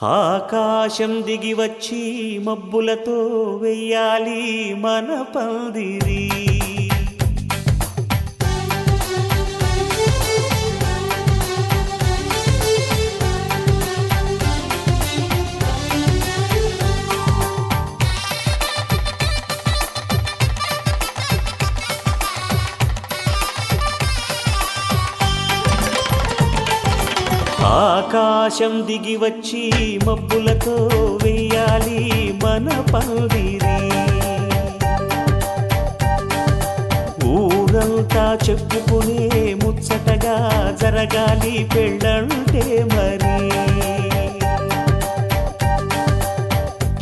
ఆకాశం దిగి వచ్చి మబ్బులతో వెయ్యాలి మన పందిరి. ఆకాశం దిగి వచ్చి మబ్బులతో వెయ్యాలి మన పందిరి. ఊరంతా చెప్పుకునే ముచ్చటగా జరగాలి పెళ్ళంటే మరి.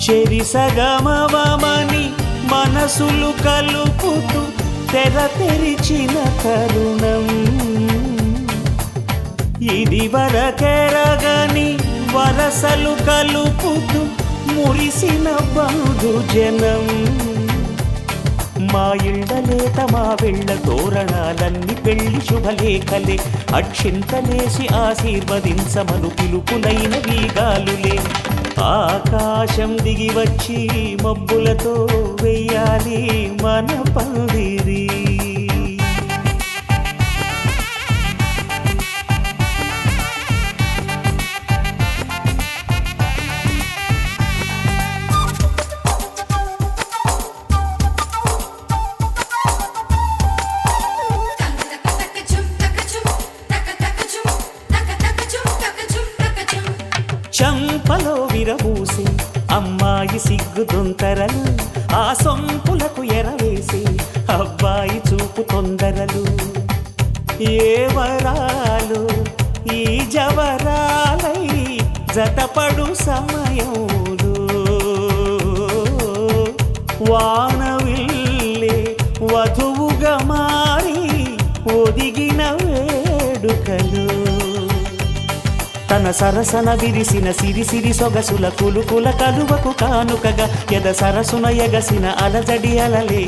చెరిసగమవమని మనసులు కలుపుతూ తెర తెరిచిన తరుణం ఇది వరకెరగని వరసలు కలుపుతూ మురిసిన బంధుజనం. మా ఇళ్ళలేత మా వెళ్ళ తోరణాలన్నీ పెళ్లి శుభలేఖలే. అక్షింతలేసి ఆశీర్వదించమను పిలుపులైన వీగాలులే. ఆకాశం దిగి వచ్చి మబ్బులతో వెయ్యాలి మన పందిరి. చంపలో విరబూసి అమ్మాయి సిగ్గు దొంతరలు, ఆ సొంపులకు ఎరవేసి అబ్బాయి చూపు తొందరలు. ఏ వరాలు ఈ జవరాలై జతపడు సమయంలో వానవిల్లే వధువుగా మారి ఒదిగిన వేడుకలు. తన సరసన విరిసిన సిరిసిరి సొగసుల కులుకుల కలువకు కానుకగా ఎద సరసున ఎగసిన అలజడి అలలే.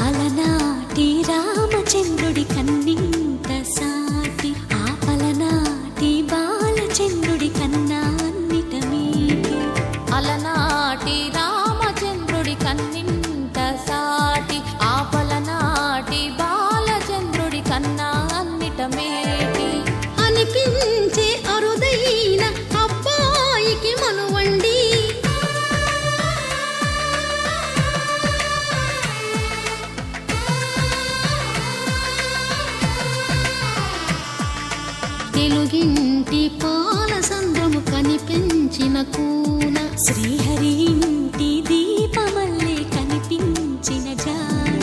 అలనాటి రామచంద్రుడి కన్నింత సాటి, ఆ పలనాటి బాలచంద్రుడి కన్నా అన్నిట మీటి. అలనాటి రామచంద్రుడి కన్నింత సాటి, ఆ పలనాటి బాలచంద్రుడి కన్నా అన్నిట మేటి. అనిపించే అరుదైన అబ్బాయికి మనువండి, తెలుగింటి పాల సంద్రము కనిపించిన కూన, శ్రీహరి ఇంటి దీపమల్లే కనిపించిన జాన.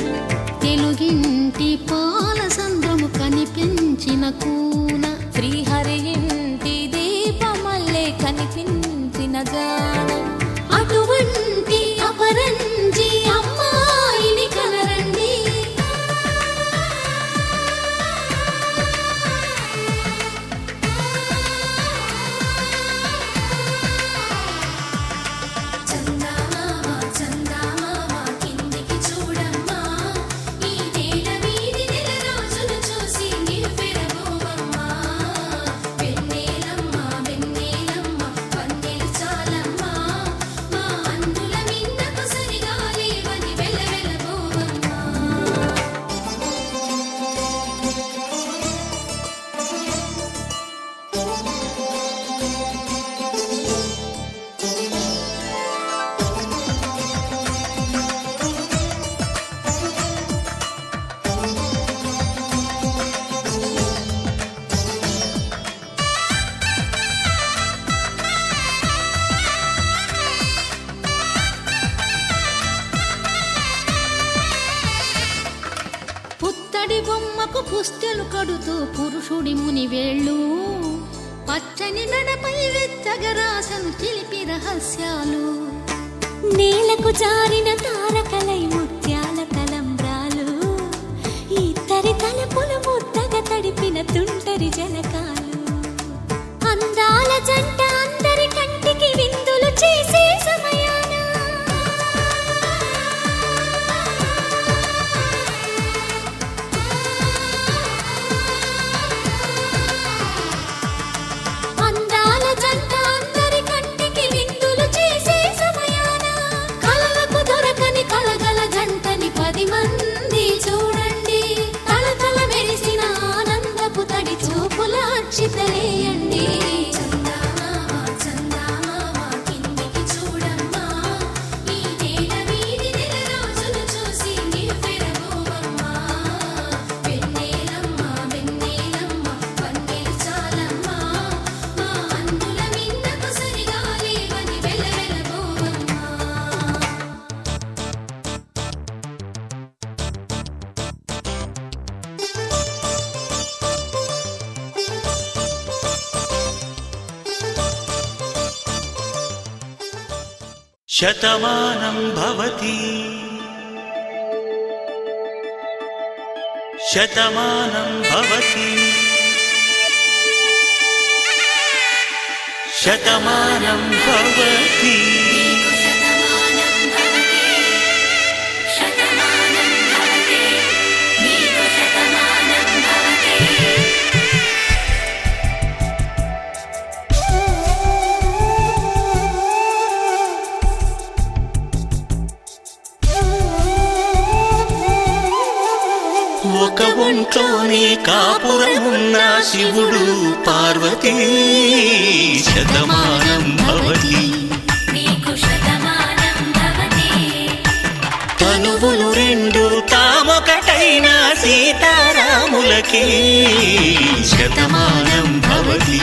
తెలుగింటి పాల సంద్రము కనిపించిన కూన, శ్రీహరి ఇంటి దీపమల్లే కనిపించిన జాన. అటువంటి అపరంజి అమ్మాయిని కనరండి. పుత్తడి బొమ్మకు పుస్తెలు కడుతూ పురుషుడి ముని వేళ్ళు, పచ్చని నడపై వెచ్చగరాసను చిలిపిరా రహస్యాలు నేలకు జారిన తారకలై ముత్యాల తలంబ్రాలు ఇద్దరి తలపులు ముద్దగా తడిపిన తుంటరి జలకాలు అందాల జంట అందరి కంటికి విందులు చేసే సమయాన అందాల జంట అందరి కంటికి విందులు చేసే సమయాన కలలకు దొరకని కలగల జంటని 10 మంది చూడండి తలతల మెరిసిన ఆనందపు తడి చూపుల అక్షితలేయండి శతమానం భవతి శతమానం భవతి శతమానం భవతి ఒక ఒంట్లోనే కాపురమున్న శివుడు పార్వతీ శతమానం భవతి తనువులు రెండు తామొకటైన సీతారాములకి శతమానం భవతి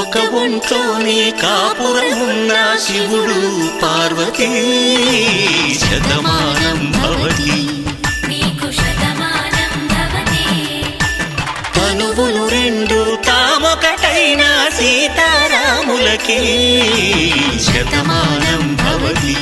ఒక ఒంట్లోనే కాపురమున్న శివుడు పార్వతీ శతమానం భవతి తనువులు రెండు తామొకటైన సీతారాములకి శతమానం భవతి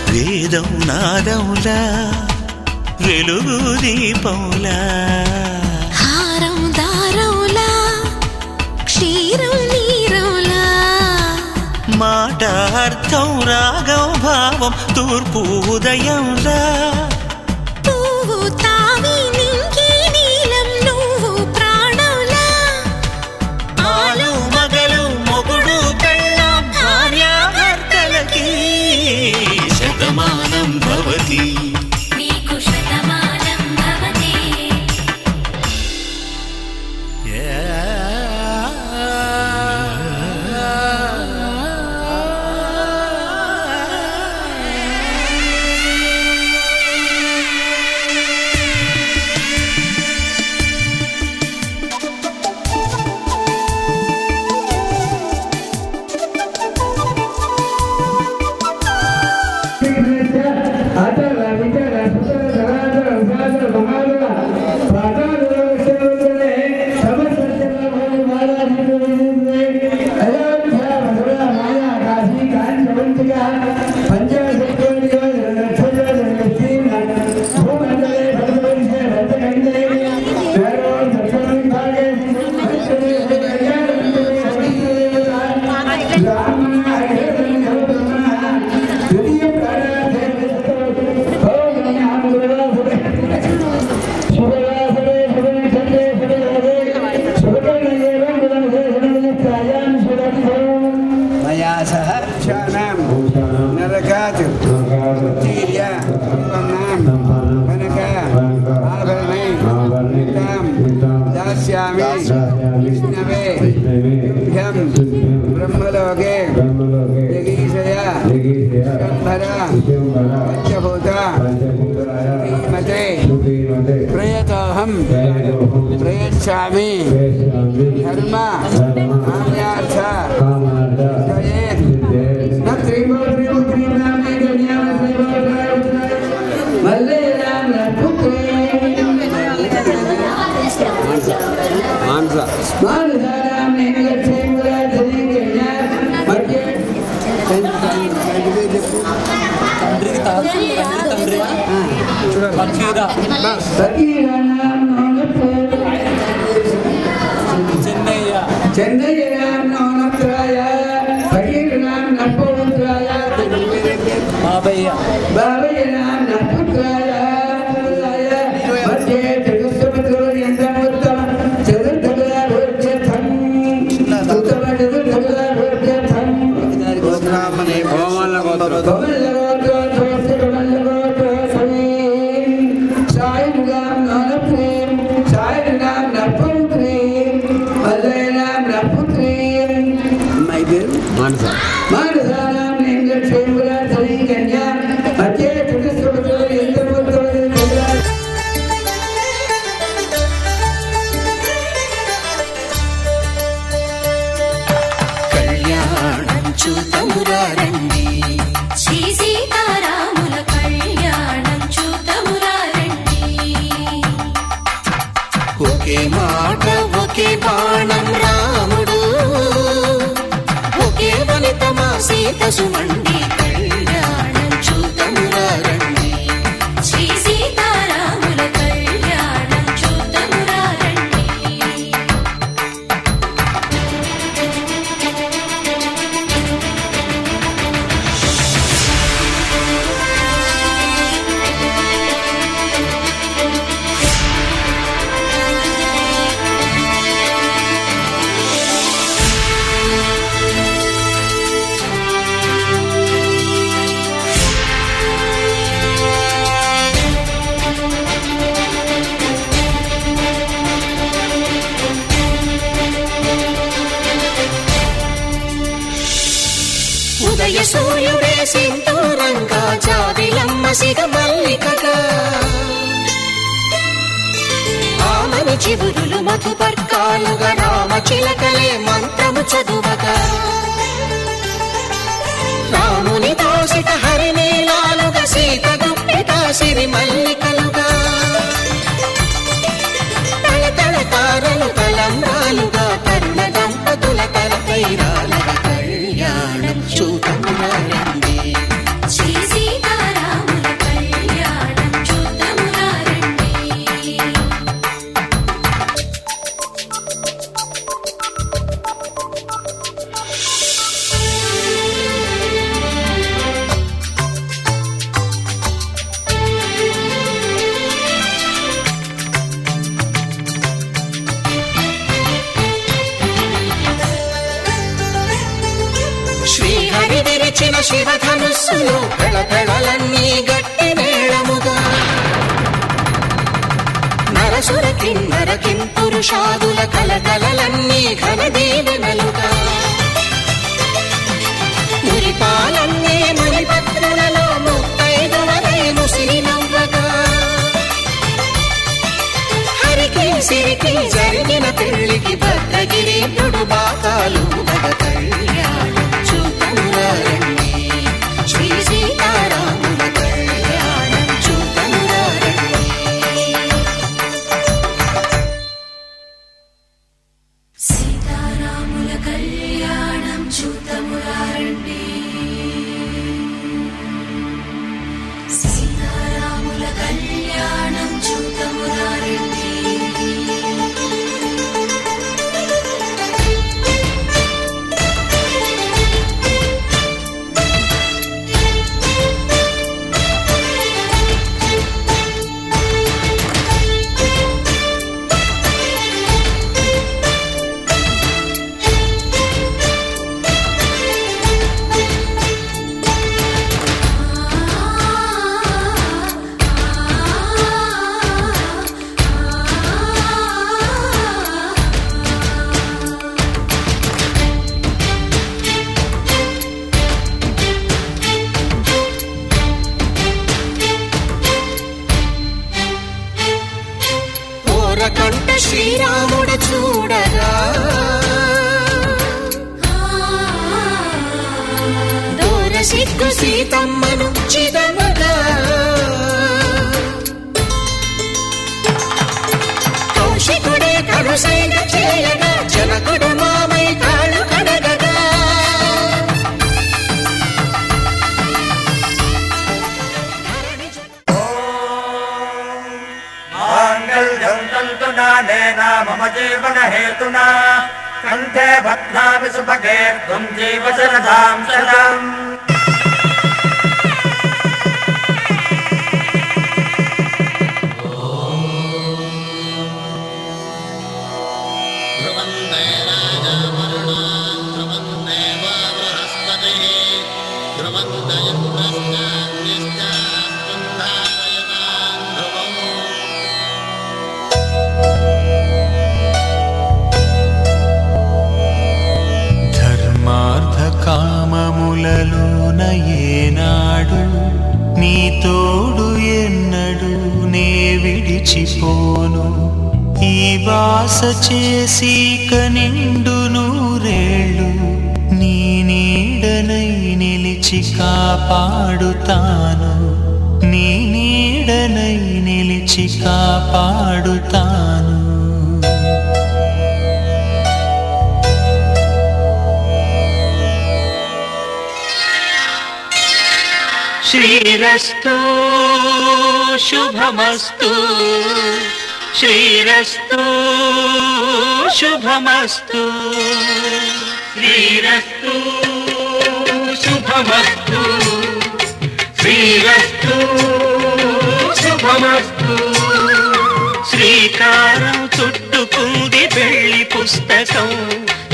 వేదం నాదములా వెలుగు దీపములా హారం దారవులా క్షీరం నీరవులా మాట అర్థం రాగం భావం తూర్పు ఉదయంలా పువ్వు తావి నింగి నీలం నువ్వు ప్రాణంలా ఆలు మగలు మొగుడు పెళ్ళాం భార్యాభర్తలకి శతమానం భవతి అటల ఉత్తీర్య సంపన్నాం కనక ఆభరణై దాస్యామి విష్ణవే తుభ్యం బ్రహ్మలోకే జగీషయ విశ్వంభర పంచభూత శ్రీమతే ప్రయతోహం ప్రయచ్ఛామి ధర్మ కామ్యార్థ చెన్నయ్య నోనత్రాయ భగీరథాం నర్పౌత్రాయ బాబయ్య నాం నర్పుత్రాయ మధ్యే చతుస్సమతుర్యంతముత్తమ చతుర్ధగలాభోజ్యథం ఉత్తమ చతుర్ధగలాభోజ్యథం గోత్రామనే సాయుగాం నోనప్రేం సాయుగాం నర్పౌత్రీం మల్లయనాం నర్పుత్రీం మై పేరు మానసానాం నేంద్రక్షేమురాధరీ కన్యా మధ్యే చతుస్సమతుర్యంతముత్తమ కళ్యాణం చూతమురారండి శ్రీ సీతారాముల కళ్యాణం చూతమురారండి. ఒకే మాట ఒకే బాణం రాముడు ఒకే వనిత మా సీత సుమండి కళ్యాణం చూతమురారండి శ్రీ సీతారాముల కళ్యాణం చూతమురారండి. ఉదయ సూర్యుడే సింధూరంగా జాబిలమ్మ సిగ మల్లికగా ఆమని చివురులు మధుపర్కాలుగా రామ చిలకలే మంత్రము చదువగా రాముని దోసిట హరినీలాలుగా సీత గుప్పిట సిరి మల్లికలుగా తళతళ తారలు తలంబ్రాలుగా తరుణ దంపతుల తలపైరాలుగా కళ్యాణం చూతమురారండి శ్రీ సీతారాముల కళ్యాణం చూతమురారండి. శ్రీహరి విరిచిన శివధనుస్సులో పెళపెళలన్నీ గట్టి మేళముగా నరసుర కిన్నర కింపురుషాదుల కలకలలన్నీ ఘన దీవెనలుగా మురిపాలన్నీ మురిపత్రులలో ముత్తైదువలై ముసిరి నవ్వగా హరికి సిరికి జరిగిన పెళ్లికి భద్రగిరి బాకాలు గద కళ్యాణం చూతమురారండి శ్రీ సీతారాముల కళ్యాణం చూతమురారండి. సీతారాముల కళ్యాణం చూతమురారండి. సీతారాముల కళ్యాణం చూతమురారండి. శ్రీరాముడు చూడగా దూర సిగ్గు సీతమ్మను చిదమగా కౌశికుడే కరుసైన చేయగా జనకుడు మామై కాళ్ళు కడగగా मम जीवन हेतुना कंठे बध्नामि सुभगे त्वं जीव शरदां शरम् కామములలోన ఏనాడు నీ తోడు ఎన్నడు నే విడిచిపోను ఈ వాస చేసి కనిండు నూరేళ్ళు నీ నీడనై నిలిచి కాపాడుతాను నీ నీడనై నిలిచి కాపాడుతాను శ్రీరస్తు శుభమస్తు శ్రీరస్తు శుభమస్తు శ్రీరస్తు శుభమస్తు శ్రీరస్తు శుభమస్తు శ్రీకారం చుట్టుకుంది పెళ్లి పుస్తకం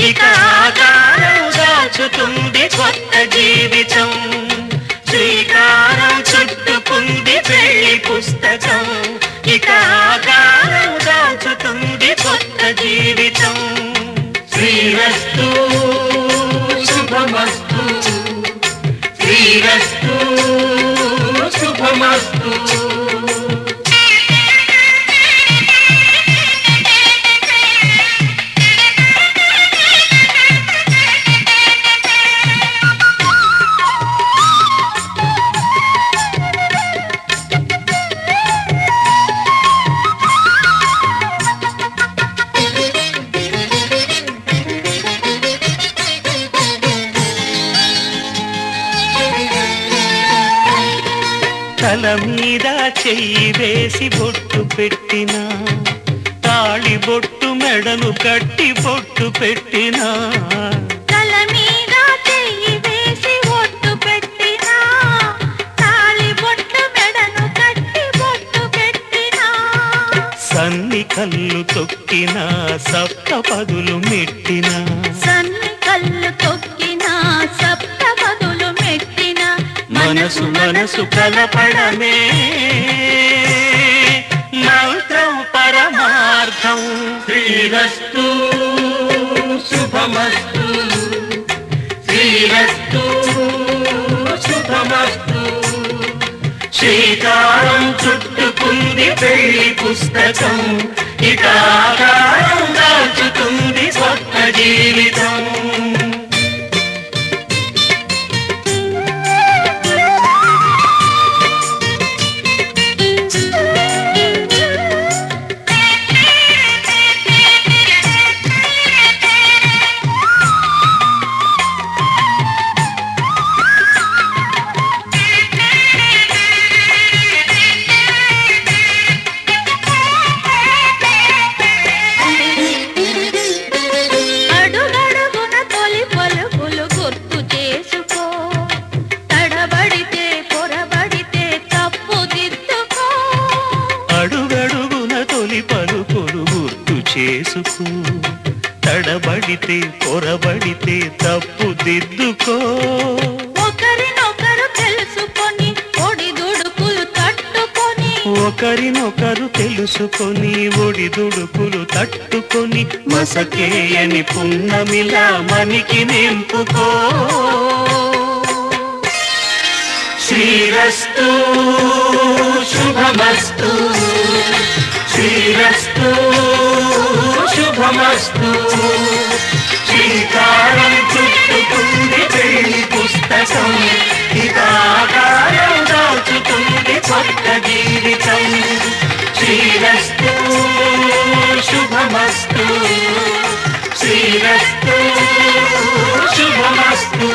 ఇక ఆకారం దాచుతుంది కొత్త జీవితం శ్రీకారం చుట్టుకుంది పెళ్లి పుస్తకం ఇక ఆకారం దాచుతుంది కొత్త జీవితం శ్రీరస్తు శుభమస్తు శ్రీరస్తు శుభమస్తు తల మీద చెయ్యి వేసి బొట్టు పెట్టినా తాళి బొట్టు మెడను కట్టి బొట్టు పెట్టినా తల మీద చెయ్యి వేసి బొట్టు పెట్టినా తాళి బొట్టు మెడను కట్టి బొట్టు పెట్టినా సన్ని కళ్ళు తొక్కినా సప్త పదులు మెట్టినా సన్ని కళ్ళు తొక్కినా సప్త పదులు మెట్టినా మనసు మనసు కలపడమే మంత్రం పరమార్థం శ్రీరస్తు శుభమస్తు శ్రీరస్తు శుభమస్తు శ్రీకారం చుట్టుకుంది పెళ్లి పుస్తకం ఇక ఆకారం దాచుతుంది కొత్త జీవితం చేసుకో తడబడితే పొరబడితే తప్పు దిద్దుకో ఒకరినొకరు తెలుసుకొని ఒడిదుడుకులు తట్టుకొని ఒకరినొకరు తెలుసుకొని ఒడిదుడుకులు తట్టుకొని మసకేయని పున్నమిలా మనికి నింపుకో శ్రీరస్తు శుభమస్తు శ్రీరస్తు శుభమస్తు శ్రీకారం చుట్టుకుంది పెళ్లి పుస్తకం హితాకారం దాచుతుంది కొత్త జీవితం శ్రీరస్తు శుభమస్తు శ్రీరస్తు శుభమస్తు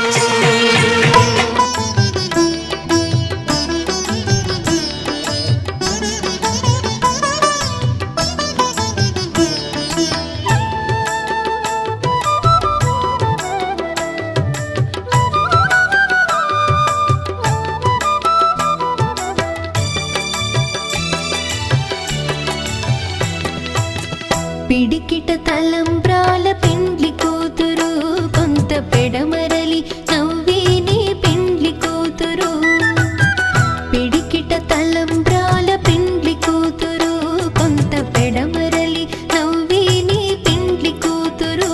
పిడికిట తలంబ్రాల పెండ్లి కూతురు కొంత పెడమరలి నవ్వేనే పెండ్లి కూతురు పిడికిట తలంబ్రాల పెండ్లి కూతురు కొంత పెడమరలి నవ్వేనే పెండ్లి కూతురు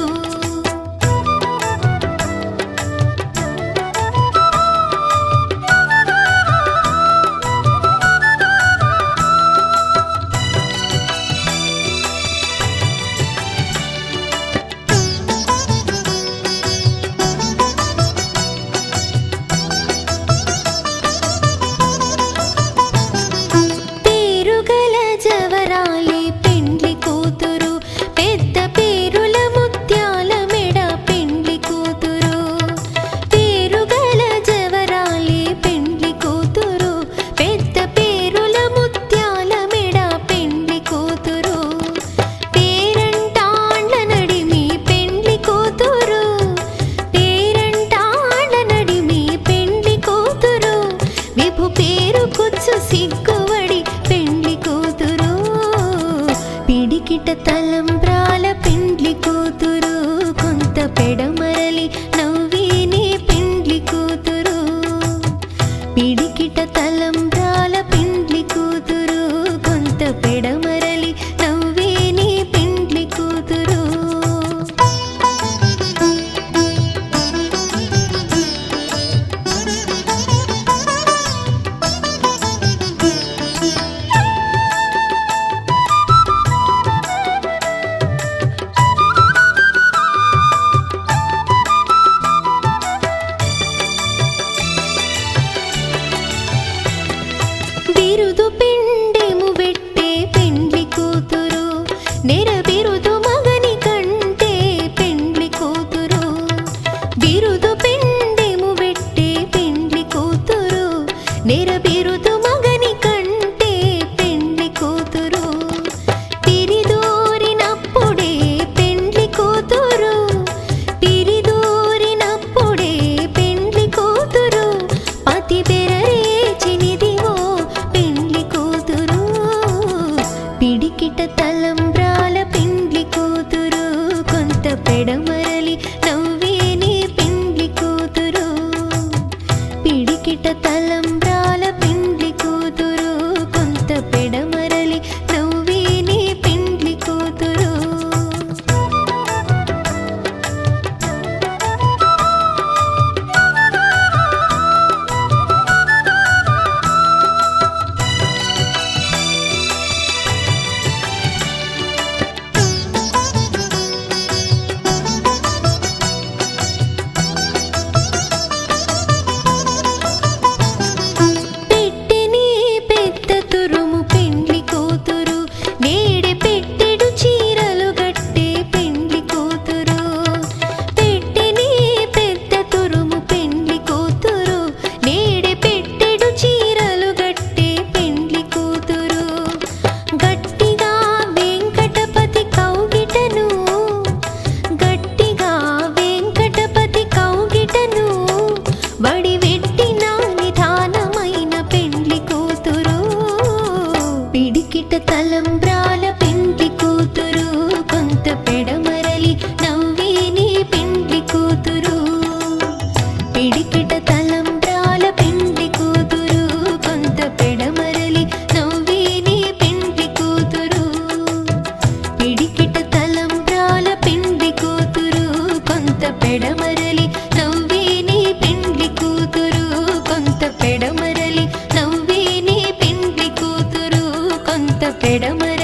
తలంబ్రాల పెండ్లి కూతురు కొంత పెడమరలి నవ్వేనే పెండ్లి కూతురు పిడికిట తలంబ్రాల పెండ్లి కూతురు కొంత పెడమరలి నవ్వేనే పెండ్లి కూతురు బిరుదు పిండెము వెట్టే పెండ్లి కూతురు నెర బిరుదు మగని కంటే పెండ్లి కూతురు బిరుదు పిండెము వెట్టే పెండ్లి కూతురు నెర బిరుదు మగని కంటే పెండ్లి కూతురు పిరిదోరినప్పుడే పెండ్లి కూతురు పిరిదోరినప్పుడే పెండ్లి కూతురు పతి బెరరేచినిదివో పిడికిట తలంబ్రాల పెండ్లి కూతురు కొంత పెడమరలి నవ్వేనే పెండ్లి కూతురు పిడికిట తలంబ్రాల పెండ్లి కూతురు కొంత పెడమరలి నవ్వేనే పెండ్లి కూతురు పిడికిట తలంబ్రాల పెండ్లి కూతురు కొంత పెడమరలి నవ్వేనే పెండ్లి కూతురు పిడికిట తలంబ్రాల పెండ్లి కూతురు కొంత పెడమరలి నవ్వేనే పెండ్లి కూతురు పిడికిట తలంబ్రాల పెండ్లి కూతురు కొంత పెడమరలి నవ్వేనే పెండ్లి కూతురు కొంత పెడమరలి నవ్వేనే పెండ్లి కూతురు కొంత పెడమరలి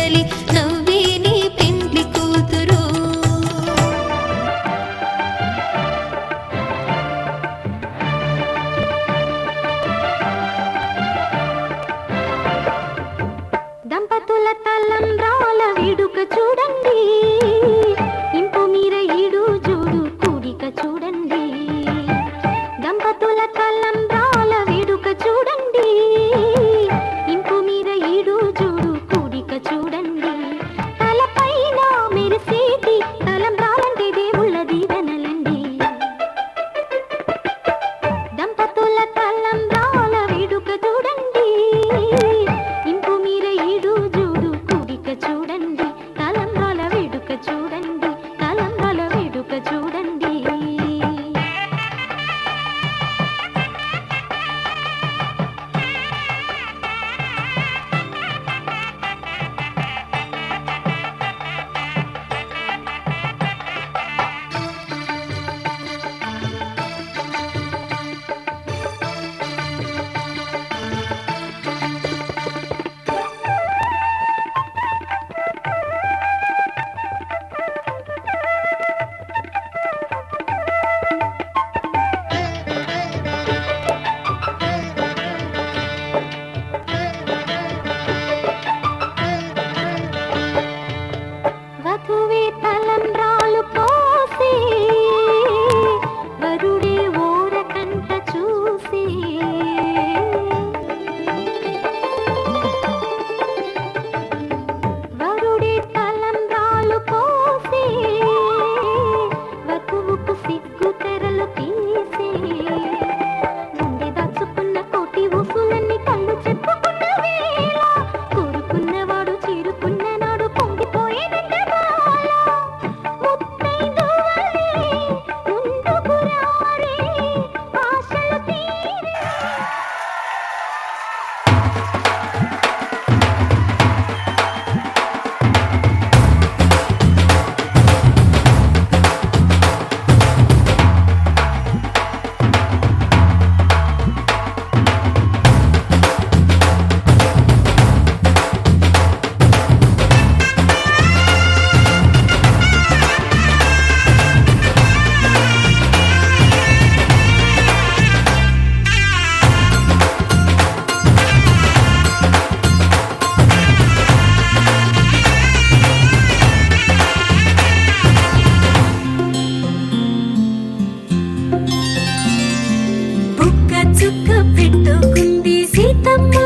సీతమ్మ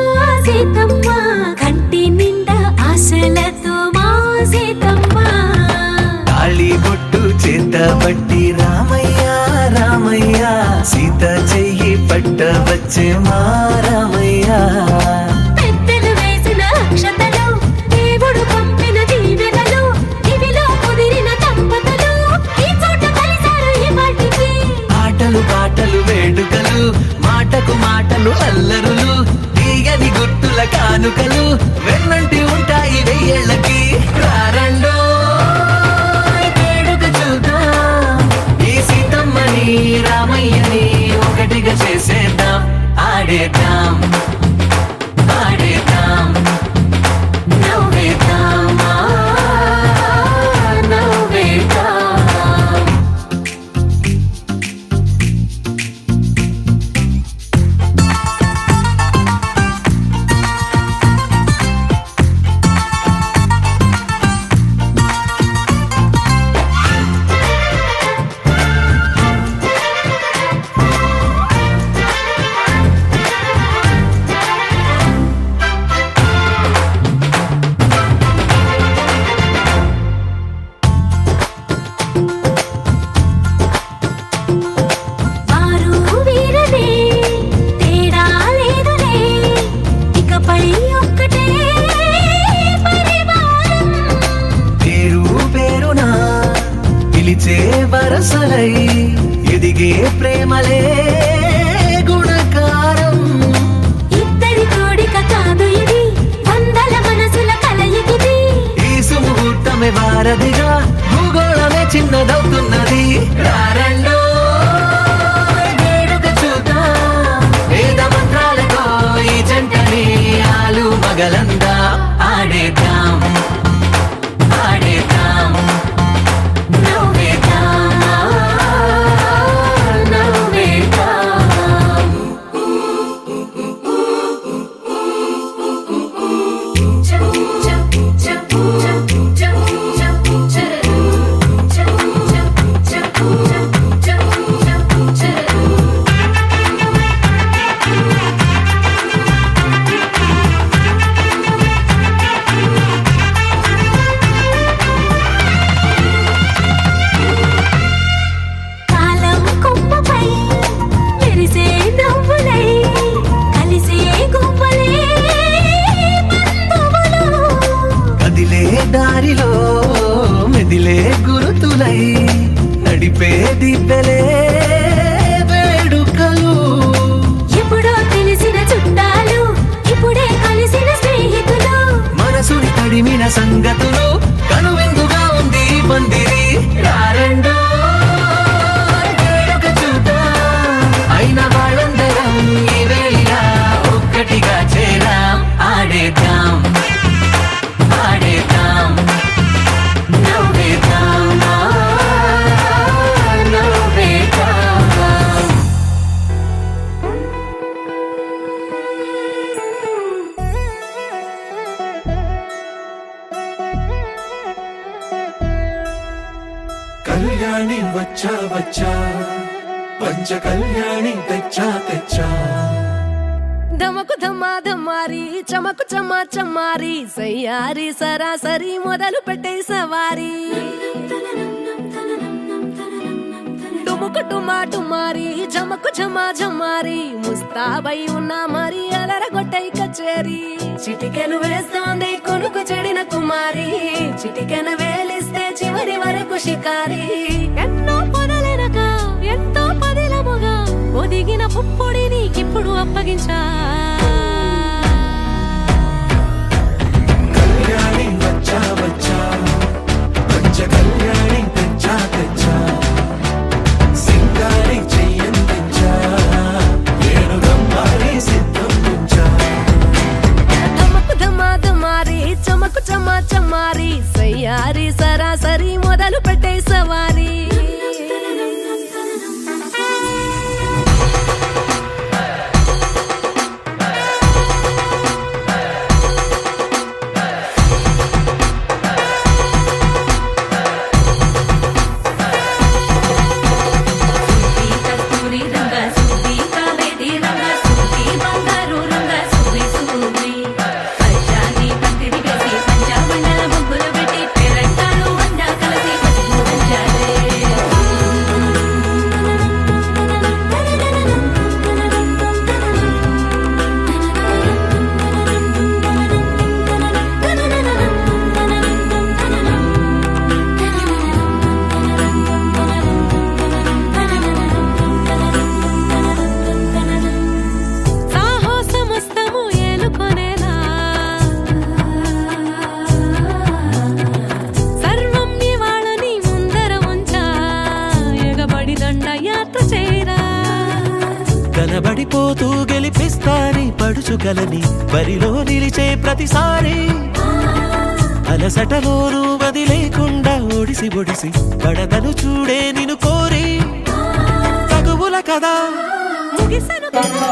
సీతమ్మ కంటి నిండా ఆశలతో మా సీతమ్మ తాళి బొట్టు చేత పట్టి రామయ్య రామయ్య సీత చెయ్యి పట్ట వచ్చే మా రామయ్య పెద్దలు వేసిన అక్షతలు దేవుడు పంపిన దీవెనలు ఇవిలో కుదిరిన దంపతులు ఈ చోట కలిసారు ఈ వాటికి ఆటలు పాటలు వేడుకలు మాటకు మాటలు అల్లరులు తీయని గుర్తుల కానుకలు వెన్నంటి ఉంటాయి వెయ్యేళ్ళకి రారండో వేడుక చూద్దాం ఈ సీతమ్మని రామయ్యని ఒకటిగా చేసేద్దాం ఆడేద్దాం ఆడేద్దాం నవ్వేద్దాం నవ్వేద్దాం వారు వీరనే తేడా లేదులే ఇకపై ఒక్కటే పరివారం పేరు పేరునా పిలిచే వరసలై ఎదిగే ప్రేమలే గుణకారం ఇద్దరి కోడిక కాదు ఇది వందల మనసుల కలయికిది ఈ సుముహూర్తమే వారధిగా భూగోళమే చిన్నదవుతున్నది రారండో వేడుక చూద్దాం వేద మంత్రాలతో ఈ జంటని ఆలు మగలందా ఆడేద్దాం ఆడేద్దాం నవ్వేద్దాం నవ్వేద్దాం కాలం కొమ్మపై మెరిసే నవ్వులై కలిసే గువ్వలే బంధువులు కదిలే దారిలో మెదిలే గురుతులై నడిపే దిబ్బెలే వేడుకలు ఎప్పుడో తెలిసిన చుట్టాలు ఇప్పుడే కలిసిన స్నేహితులు మనసుని తడిమిన సంగతులు కనువిందుగా ఉంది ఈ పందిరి రారండో వేడుక చూద్దాం అయిన వాళ్ళందరం ఈ వేళ ఒక్కటిగా చేరాం ఆడేద్దాం ఆడేద్దాం నవ్వేద్దాం నవ్వేద్దాం కళ్యాణి వచ్చా వచ్చా పంచ కళ్యాణి తెచ్చా తెచ్చా ధమకు ధమ్మా ధమ్మారి చమకు చమ్మా చమ్మారి సయ్యారి సరాసరి మొదలు పెట్టే సవారి టుముకు టుమా టుమారి జమకు ఝమా ఝమారి ముస్తాబై ఉన్నా మరి అలరగొట్టై కచేరి చిటికెను వేస్తోంది కొనుకు చెడిన కుమారి చిటికెను వేలిస్తే చివరి వరకు షికారి ఎన్నో పొదలెనక ఎంతో పదిలముగా ఒదిగిన పుప్పొడి నీకిప్పుడు అప్పగించా కళ్యాణి వచ్చా వచ్చా పంచ కళ్యాణి తెచ్చా తెచ్చా సింగారి చెయ్యందించా ఏనుగమ్మారి సిద్ధం ఉంచా ధమకు ధమా ధమారి చమకు చమా చమ్మారి సయ్యారి సరాసరి మొదలు పెట్టే సవారి కస్తూరి రంగ సుబ్బి కావేరి రంగ సుబ్బి బంగారు రంగ సుబ్బి కలని బరిలో నిలిచే ప్రతిసారి అలసటలోనూ వదిలేకుండా ఒడిసి ఒడిసి కడతను చూడే నిన్ను కోరి తగువుల కదా ముగిసను కదా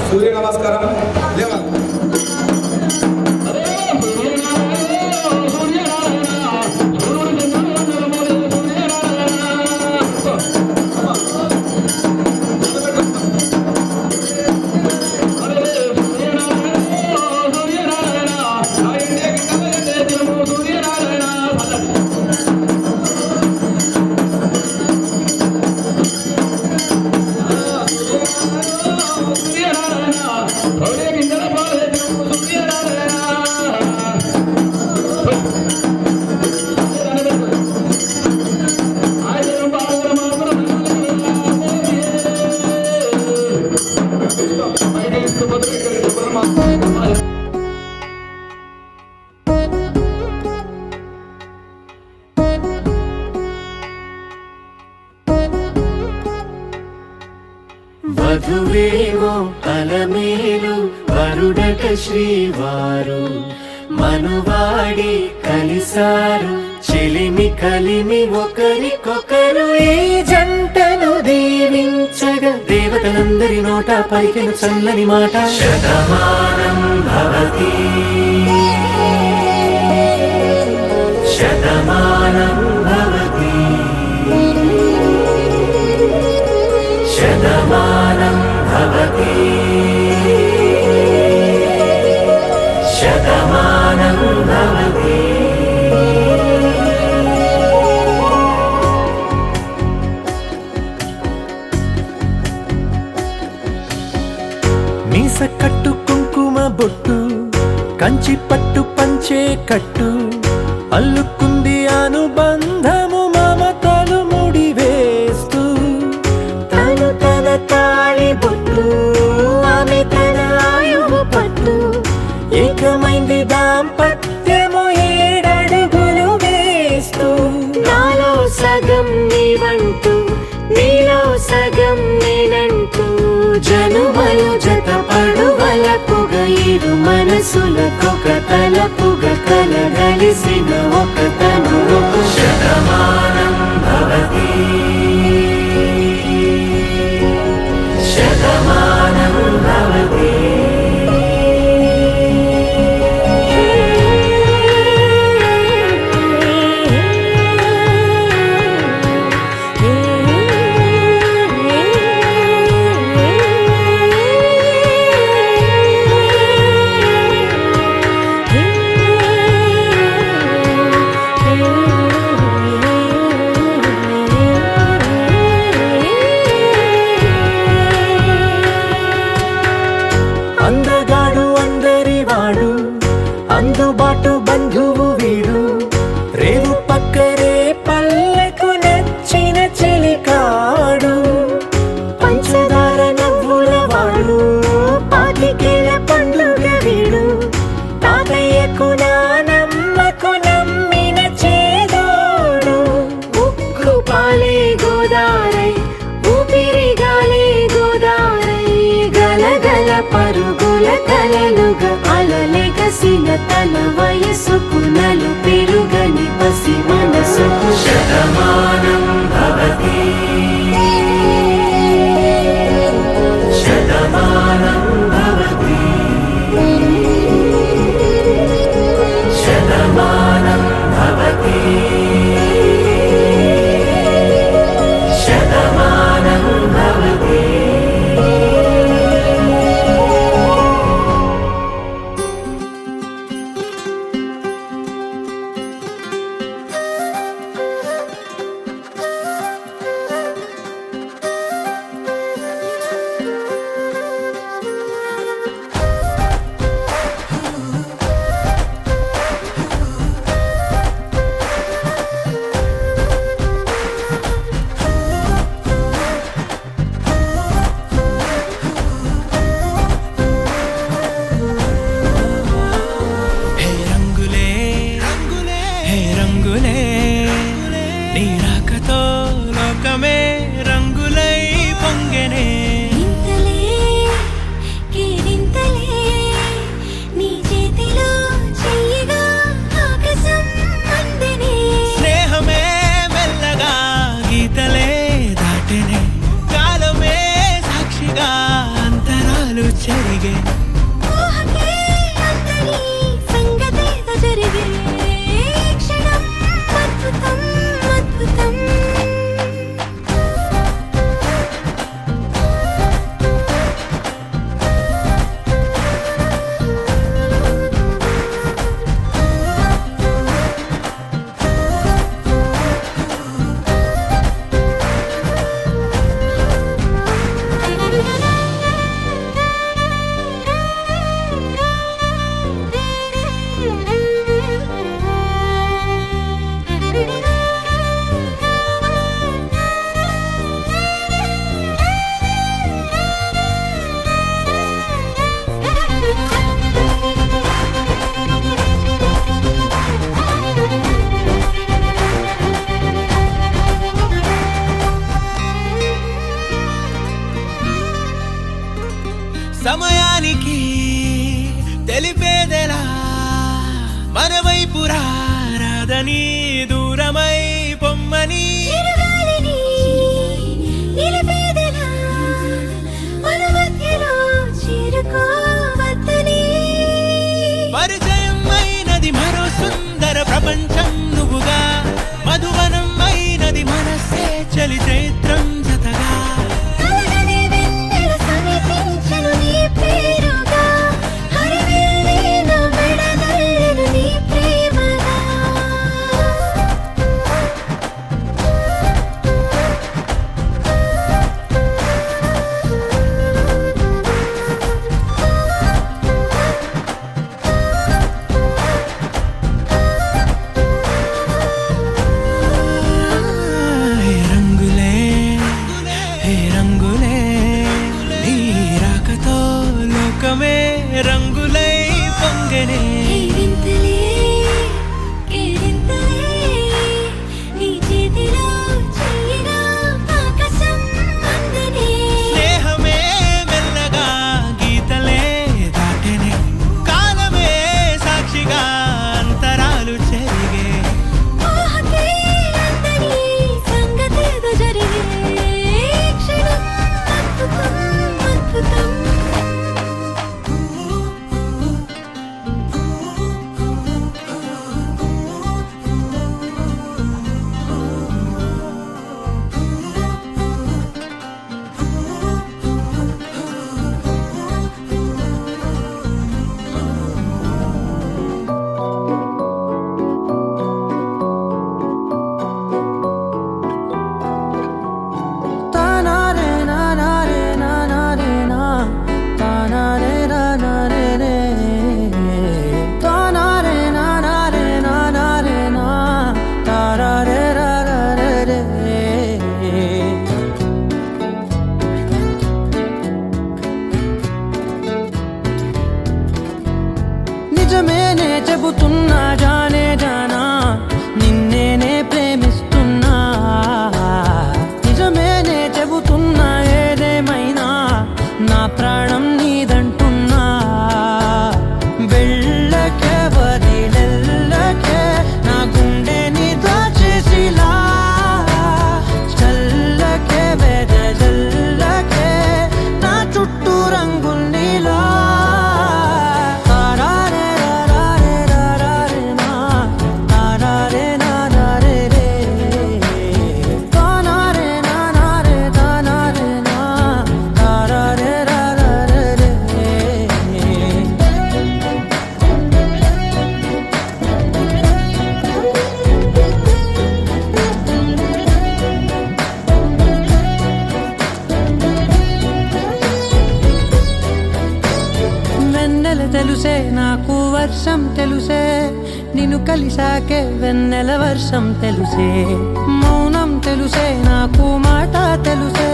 सूर्य नमस्कार వధువేవో అలమేలు వరుడట శ్రీవారు మనువాడి కలిసారు చెలిమి కలిమి ఒకరికొకరు ఈ జంటను దీవించగా దేవతలందరి నోట పలికెను చల్లని మాట శతమానం భవతి శతమానం భవతి శతమానం భవతి శతమానం భవతి మీస కట్టు కుంకుమ బొట్టు కంచి పట్టు పంచే కట్టు అల్లుకుంది అనుబంధము మమతలు ముడివేస్తూ తను తన తాళి బొట్టు ఆమె తన ఆయువు పట్టు ఏకమైంది దాంపత్యము 7 అడుగులు వేస్తూ నాలో సగం నీవంటూ నీలో సగం నేనంటూ జనుమలు జతపడు వలపుగ ఇరు మనసులకొక తలపుగ కలగలిసిన ఒక తను శతమానం భవతి శతమానం భవతి అందగాడు అందరివాడు అందుబాటు బంధువు వీడు రేవు పక్కరే పల్లెకు నచ్చిన చెలికాడు పంచదార నవ్వుల వాడు పాతికేల పండుగ వీడు తాతయ్యకు నానమ్మకు నమ్మిన చేదోడు ఉక్కు పాలే గోదారై ఊపిరిగాలే గోదారై గలగల పరుగుల కలలుగా అలలెగసిన తన వయసుకు నలు పెరుగని పసి మనసుకు శతమానం భవతి శతమానం భవతి శతమానం భవతి శతమానం భవతి మన వైపు రాదని దూరమై పొమ్మని చిరుగాలిని నిలిపేదెలా మన మధ్యలో చేరుకోవద్దని పరిచయం అయినది మరో సుందర ప్రపంచం నువ్వుగా మధువనం అయినది మనసే చలి చైత్రం జతగా కలగనే వెన్నెల సమీపించను నీ పేరుగా హరివెల్లి నా మెడనల్లను నీ ప్రేమగా హే రంగులే హే రంగులే నీ రాకతో లోకమే రంగులై పొంగనే ఈ వింతలే కేరింతలే నీ చేతిలో చెయ్యగా ఆకాశం అందనే స్నేహమే మెల్లగా గీతలే దాటెనే కాలమే సాక్షిగా అంతరాలు చెరిగే ఊహకే అందని సంగతేదో జరిగే క్షణం అద్భుతం అద్భుతం నిజమేనే చెబుతున్నా జానే జానా నిన్నేనే ప్రేమిస్తున్నా నిజమేనే చెబుతున్నా ఏదేమైనా నా ప్రాణం నీదంటున్నా వెళ్ళకే వదిలెల్లకే నా గుండెని దాచేసిలా చల్లకే వెదజల్లకే నా చుట్టూ రంగుల్నిలా వెన్నెల తెలుసే నాకు వర్షం తెలుసే నిన్ను కలిసాకే వెన్నెల వర్షం తెలుసే మౌనం తెలుసే నాకు మాట తెలుసే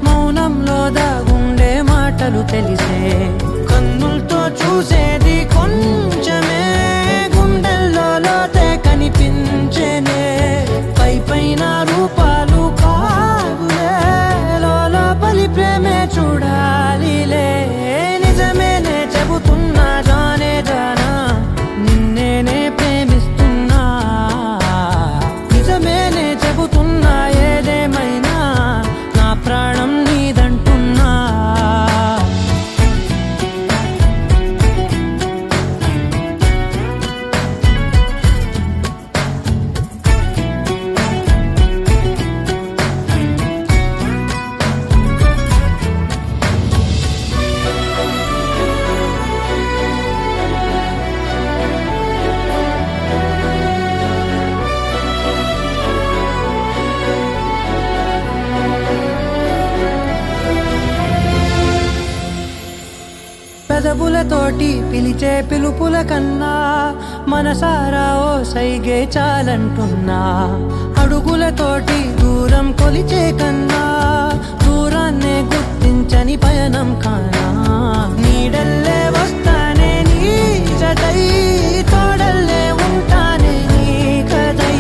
మౌనంలో దాగుండే మాటలు తెలిసే కన్నులతో చూసేది కొంచెమే గుండెల్లో లోతే కనిపించేనే పై పైన రూపాలు కాదులే లోపలి ప్రేమే చూడాలిలే నిజమేనే చెబుతున్నా జానే జానా నిన్నేనే ప్రేమిస్తున్నా నిజమేనే చెబుతున్నా ఏదేమైనా నా ప్రాణం నీదంటున్నా పెదవులతోటి పిలిచే పిలుపుల కన్నా మనసారా ఓ సైగే చాలంటున్నా అడుగులతోటి దూరం కొలిచే కన్నా దూరాన్నే గుర్తించని పయనం కానా నీడల్లే వస్తానే నీ జతై తోడల్లే ఉంటానే నీ కదై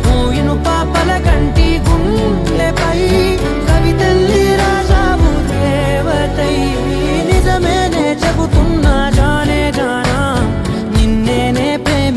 మూయిను పాపల కంటి గుండెపై కవితల్లి రాజావు దేవతై నిజమేనే చెబుతున్నా జానే జానా నిన్నేనే ప్రేమ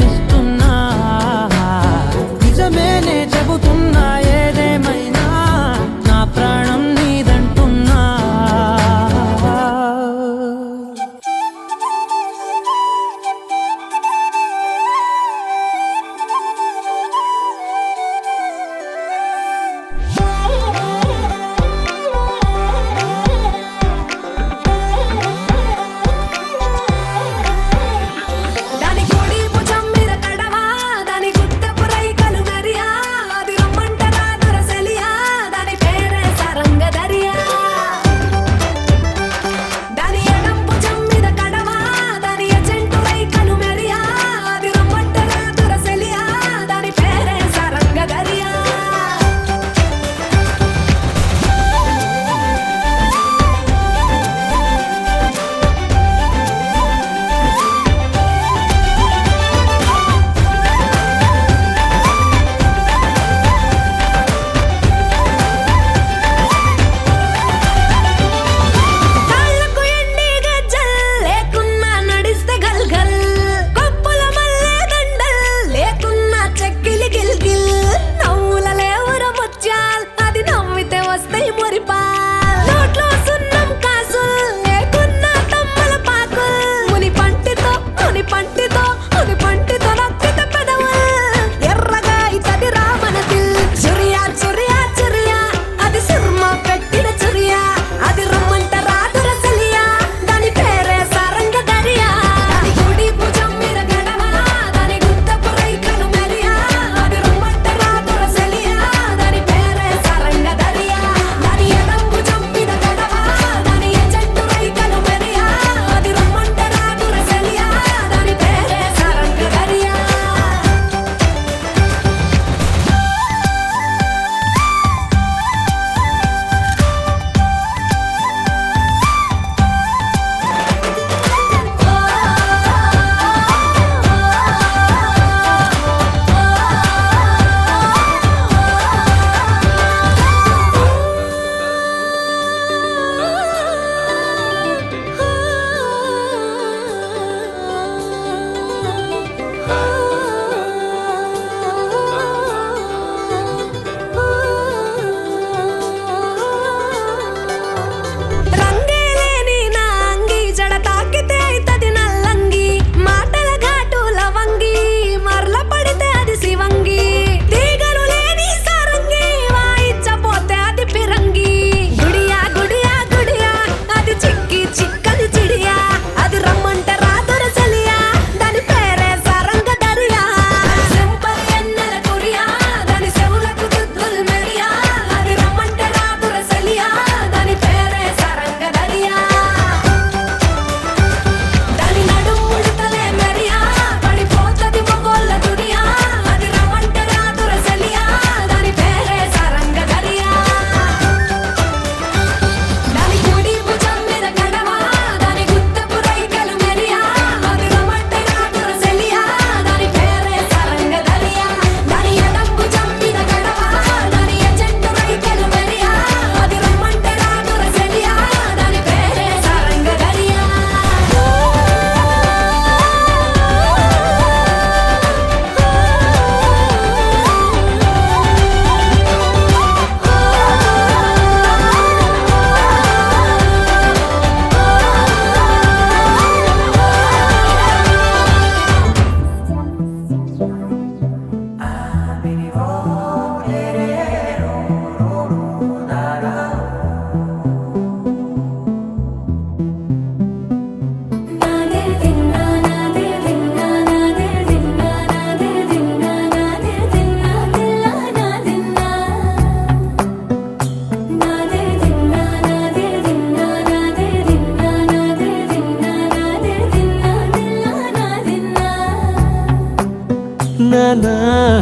నానా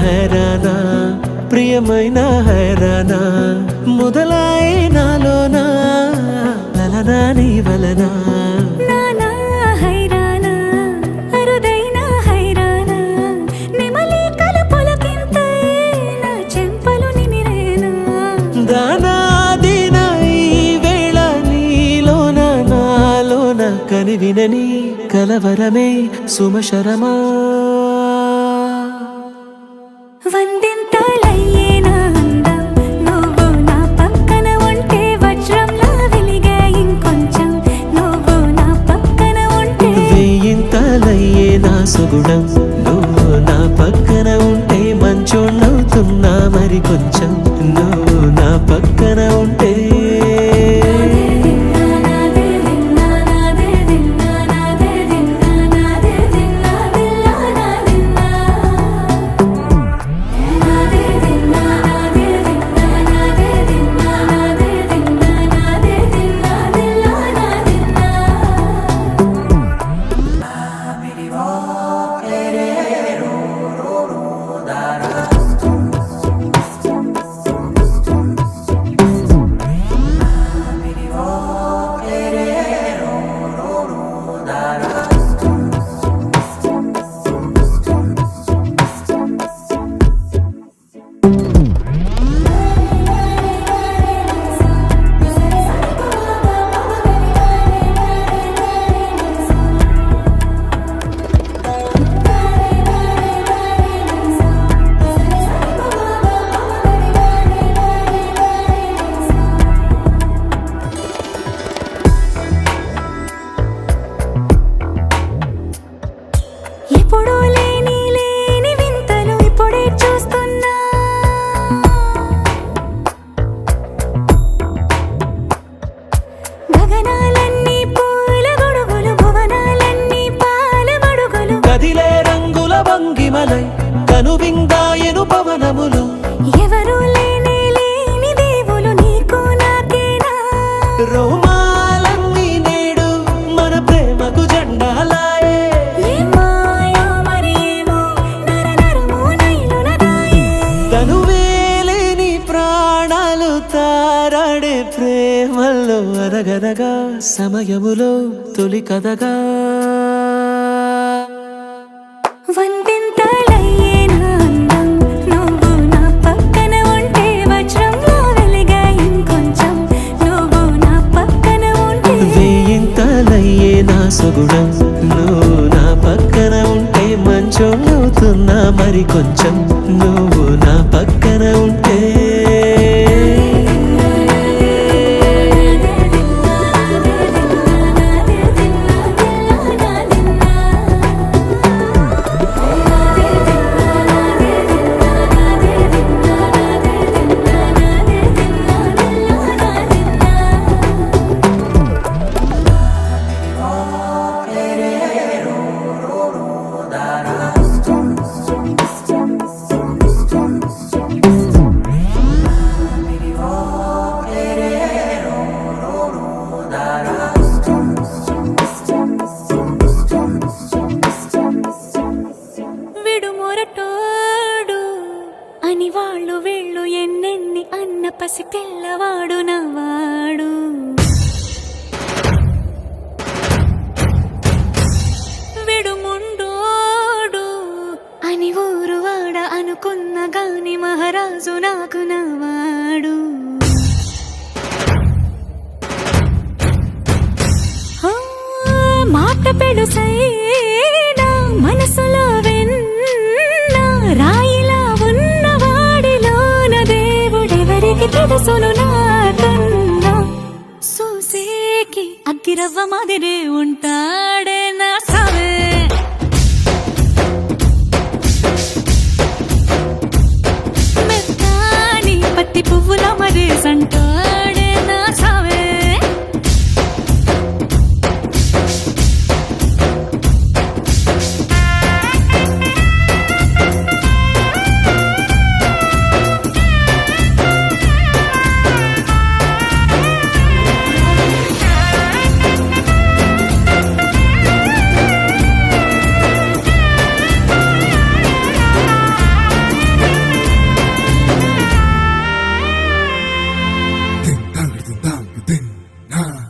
హైరానా ప్రియమైన హైరానా మొదలాయి నాలోనా లలనా నీ వలనా నానా హైరానా అరుదైన హైరానా నెమలి కలుపులకింతై నా చెంపలు నిమిరేనా దానాదిన ఈ వేళ నీలోన నాలోన కనివినని కలవరమే సుమశరమా వందింతలయ్యేనా అందం నువ్వు నా పక్కన ఉంటే వజ్రంలా వెలిగే ఇంకొంచెం నువ్వు నా పక్కన ఉంటే వేయింతలయ్యే నా సుగుణం నువ్వు నా పక్కన ఉంటే మంచోళ్ళవుతున్నా మరి కొంచెం నువ్వు నా పక్కన ఉంటే ఎప్పుడూ లేని వింతలు ఇప్పుడే చూస్తున్నా గగనాలన్నీ పూల గొడుగులు భువనాలన్నీ పాల మడుగులు కదిలే రంగుల భంగిమలై కనువిందాయను పవనములు ఎవరూ లేని దేవులు నీకు నాకేనా రోమాలన్నీ నేడు మన ప్రేమకు జెండాలాయే ఏ మాయో మరి ఏమో నరనరమో నైలున దాయే తనువేలేని ప్రాణాలు తారాడే ప్రేమల్లో అరగరగా సమయములో తొలి కథగా వందింతలయ్యేనా అందం నువ్వు నా పక్కన ఉంటే వజ్రంలా వెలిగే ఇంకొంచెం నువ్వు నా పక్కన ఉంటే వేయింతలయ్యే నా సుగుణం నువ్వు నా పక్కన ఉంటే మంచోళ్ళవుతున్నా మరి కొంచెం నువ్వు నా పక్కన ఉంటే విడుమొరటోడు అని వాళ్ళు వీళ్ళు ఎన్నెన్ని అన్న పసి పిల్లవాడు నవ్వాడు విడుముండోడు అని ఊరు వాడ అనుకున్న గాని మహారాజు నాకు నవ్వాడు మాట పెడుసైనా మనసులో వెన్న రాయిలా ఉన్నవాడిలోన దేవుడెవరికి తెలుసును నాకన్నా చూసేకి అగ్గిరవ్వ మాదిరే ఉంటాడే నా సవే మెత్తాని పత్తి పువ్వుల మరేసంటాడే నా సవే హా